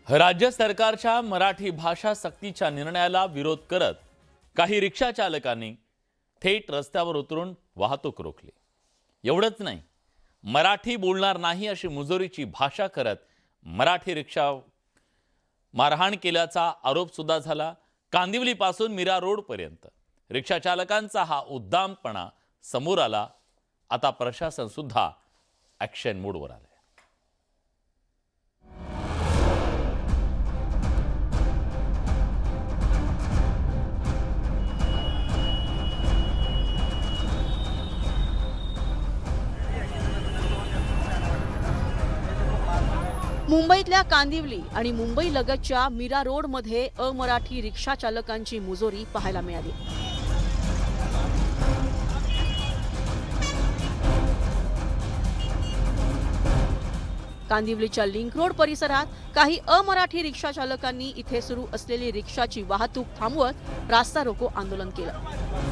राज्य सरकारच्या मराठी भाषा सक्तीच्या निर्णयाला विरोध करत काही रिक्षा चालकांनी थेट रस्त्यावर उतरून वाहतूक रोखली। एवढंच नाही, मराठी बोलणार नाही अशी मुजोरीची भाषा करत मराठी रिक्षा मारहाण केल्याचा आरोप सुद्धा झाला। कांदिवलीपासून मीरा रोड पर्यंत रिक्षा चालकांचा हा उद्दामपणा समोर आला। आता प्रशासन सुद्धा ॲक्शन मोडवर आले। मुंबईतल्या कांदिवली आणि मुंबई लगतच्या मीरा रोड मध्ये अमराठी रिक्षा चालकांची मुजोरी पाहायला मिळाली। कांदिवलीच्या लिंक रोड परिसरात काही अमराठी रिक्षा चालकांनी इथे सुरू असलेली रिक्षाची वाहतूक थांबवत रास्ता रोको आंदोलन केलं।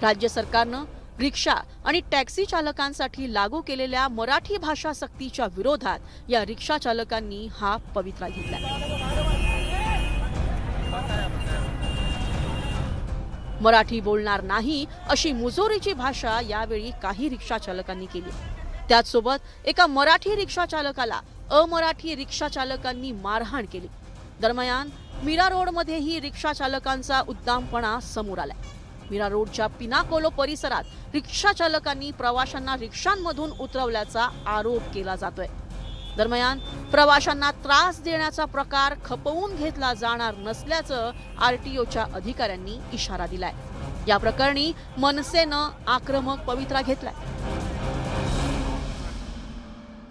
राज्य सरकारनं रिक्षा आणि टॅक्सी चालकांसाठी लागू केलेल्या मराठी भाषा सक्तीच्या विरोधात या रिक्षा चालकांनी हा पवित्रा घेतला। मराठी बोलणार नाही अशी मुजोरीची भाषा यावेळी काही रिक्षा चालकांनी केली। त्याचसोबत एका मराठी रिक्षा चालकाला अमराठी रिक्षा चालकांनी मारहाण केली। दरम्यान मीरा रोड मध्येही रिक्षा चालकांचा उद्दामपणा समोर आलाय। मीरा रोडच्या पिनाकोलो परिसरात रिक्षा चालकांनी प्रवाशांना रिक्षांमधून उतरवल्याचा आरोप केला जातोय। दरम्यान प्रवाशांना त्रास देण्याचा प्रकार खपवून घेतला जाणार नसल्याचं आरटीओच्या अधिकाऱ्यांनी इशारा दिलाय। या प्रकरणी मनसेनं आक्रमक पवित्रा घेतलाय।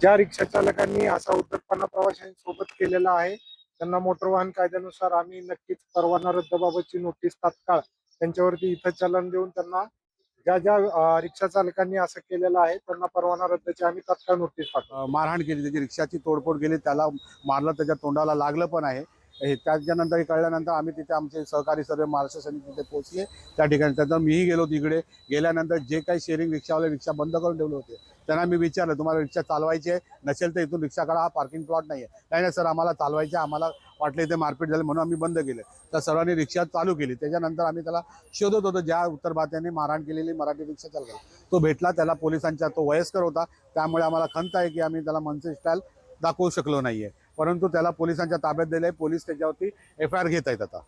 ज्या रिक्षा चालकांनी असा उद्धटपणा प्रवाशांसोबत केलेला आहे त्यांना मोटर वाहन कायद्यानुसार आम्ही नक्कीच परवाना रद्दबाबतची नोटीस तात्काळ त्यांच्यावरती इथं चलन देऊन त्यांना ज्या रिक्षा चालकांनी असं केलेलं आहे त्यांना परवाना रद्दची आम्ही तात्काळ नोटीस पाठवू। मारहाण केली, त्याची रिक्षाची तोडफोड केली, त्याला मारलं, त्याच्या तोंडाला लागलं पण आहे। त्याच्यानंतर कळल्यानंतर आम्ही तिथे आमचे सहकारी सर्व महाराष्ट्र सैनिक तिथे पोहोचले त्या ठिकाणी। त्यानंतर मीही गेलो तिकडे। गेल्यानंतर जे काही शेअरिंग रिक्षावाले रिक्षा बंद करून ठेवले होते त्यांना मी विचारलं, तुम्हाला रिक्षा चालवायची आहे नसेल तर इथून रिक्षा काढा, हा पार्किंग प्लॉट नाही आहे। नाही सर, आम्हाला चालवायचे, आम्हाला वाटले इथे मारपीट झाली म्हणून आम्ही बंद केले। तर सर्वांनी रिक्षा चालू केली। त्याच्यानंतर आम्ही त्याला शोधत होतो, ज्या उत्तर भारतीयांनी मारहाण केलेली मराठी रिक्षा चालकाला तो भेटला। त्याला पोलिसांच्या, तो वयस्कर होता त्यामुळे आम्हाला खंत आहे की आम्ही त्याला मनसे स्टाईल दाखवू शकलो नाहीये, परंतु त्याला पोलिसांच्या ताब्यात दिले। पोलीस त्याच्यावरती FIR घेत आहेत आता।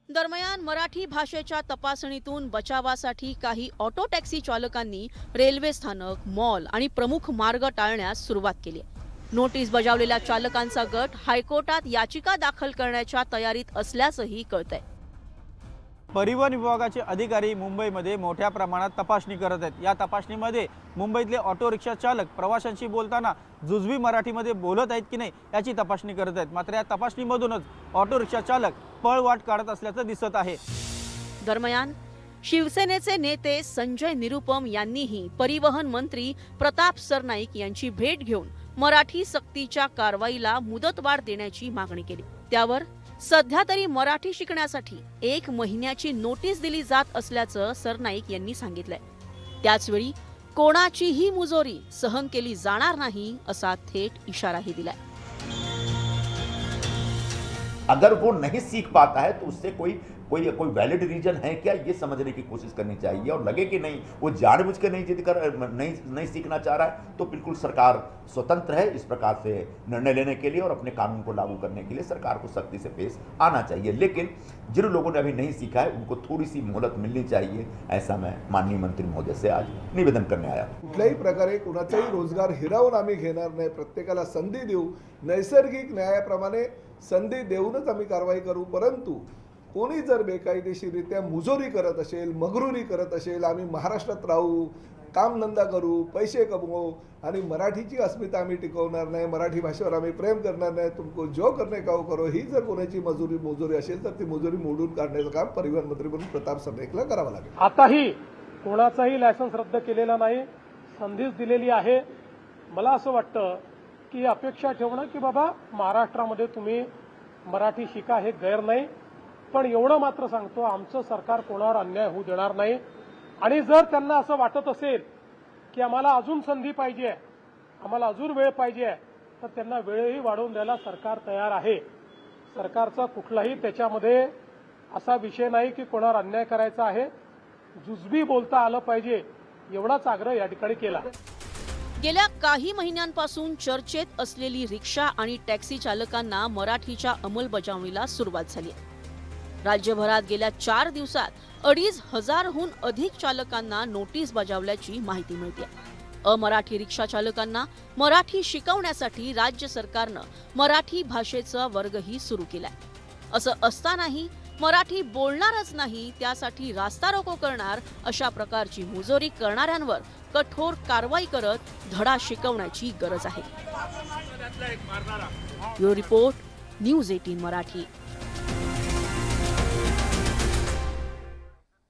दरम्यान मराठी भाषेच्या तपासणीतून बचावासाठी काही ऑटो टॅक्सी चालकांनी रेल्वे स्थानक, मॉल आणि प्रमुख मार्ग टाळण्यास सुरुवात केली। नोटीस बजावलेल्या चालकांचा गट हायकोर्टात याचिका दाखल करण्याच्या तयारीत असल्याचंही कळतंय। परिवहन विभागाचे अधिकारी मुंबईमध्ये मोठ्या प्रमाणात तपासणी करत आहेत। या तपासणीमध्ये मुंबईतले ऑटो रिक्षा चालक प्रवाशांशी बोलताना जुजवी मराठीमध्ये बोलत आहेत की नाही याची तपासणी करत आहेत। मात्र या तपासणीमधूनच ऑटो रिक्षा चालक पळवाट काढत असल्याचं दिसत आहे। दरम्यान शिवसेनेचे नेते संजय निरुपम यांनीही परिवहन मंत्री प्रताप सरनाईक यांची भेट घेऊन मराठी सक्तीच्या कारवाईला मुदतवाढ देण्याची मागणी केली। त्यावर सध्या तरी मराठी शिकण्यासाठी 1 महिन्याची नोटीस दिली जात असल्याचं सरनाईक यांनी सांगितलंय। त्याचवेळी कोणाचीही मुजोरी सहन केली जाणार नाही असा थेट इशाराही दिलाय। अगर वो नहीं सीख पाता है तो उससे कोई वैलिड रीजन है क्या, ये समझने की कोशिश करनी चाहिए। और लगे कि नहीं वो जानबूझ के नहीं जिद कर नहीं सीखना चाह रहा है तो बिल्कुल सरकार स्वतंत्र है इस प्रकार से निर्णय लेने के लिए और अपने कानून को लागू करने के लिए सरकार को सख्ती से पेश आना चाहिए। लेकिन जिन लोगों ने अभी नहीं सीखा है उनको थोड़ी सी मोहलत मिलनी चाहिए, ऐसा मैं माननीय मंत्री महोदय से आज निवेदन करने आया। कुठल्याही प्रकारे कुणाचाही रोजगार हिरावून आम्ही घेणार नाही। प्रत्येकाला संधी देऊ, नैसर्गिक न्यायाप्रमाणे संधी देऊनच आम्ही कारवाई करू। परंतु कोणी जर बेकायदेशीररित्या मुजोरी करत असेल, मगरुरी करत असेल, आम्ही महाराष्ट्रात राहू, कामधंदा करू, पैसे कमवू आणि मराठीची अस्मिता आम्ही टिकवणार नाही, मराठी भाषेवर आम्ही प्रेम करणार नाही, तुमको जो करणे का करो, ही जर कोणाची मुजोरी असेल तर ती मुजोरी मोडून काढण्याचं काम परिवहन मंत्री म्हणून प्रताप सरनाईकला करावं लागेल। आताही कोणाचाही लायसन्स रद्द केलेला नाही, संधीच दिलेली आहे। मला असं वाटतं की अपेक्षा ठेवणं की बाबा महाराष्ट्रामध्ये तुम्ही मराठी शिका हे गैर नाही, पण एवढं मात्र सांगतो आमचं सरकार कोणावर अन्याय होऊ देणार नाही। आणि जर त्यांना असं वाटत असेल की आम्हाला अजून संधी पाहिजे, आम्हाला अजून वेळ पाहिजे, तर त्यांना वेळही वाढवून द्यायला सरकार तयार आहे. सरकारचा कुठलाही त्याच्यामध्ये असा विषय नाही की कोणावर अन्याय करायचा आहे. जुजबी बोलता आलं पाहिजे एवढाच आग्रह या ठिकाणी केला. गेल्या काही महिन्यांपासून चर्चेत असलेली रिक्षा आणि टॅक्सी चालकांना मराठीच्या अंमलबजावणीला सुरुवात झाली आहे. राज्यभरात गेल्या 4 दिवसात 2,500हून अधिक चालकांना नोटीस बजावल्याची माहिती मिळते. अमराठी रिक्षा चालकांना मराठी शिकवण्यासाठी राज्य सरकारनं मराठी भाषेचा वर्गही सुरू केलाय. असं असतानाही मराठी बोलणारच नाही त्यासाठी रास्ता रोको करणार अशा प्रकारची मुजोरी करणाऱ्यांवर कठोर कारवाई करत धडा शिकवण्याची गरज आहे. Bureau report, news 18 Marathi.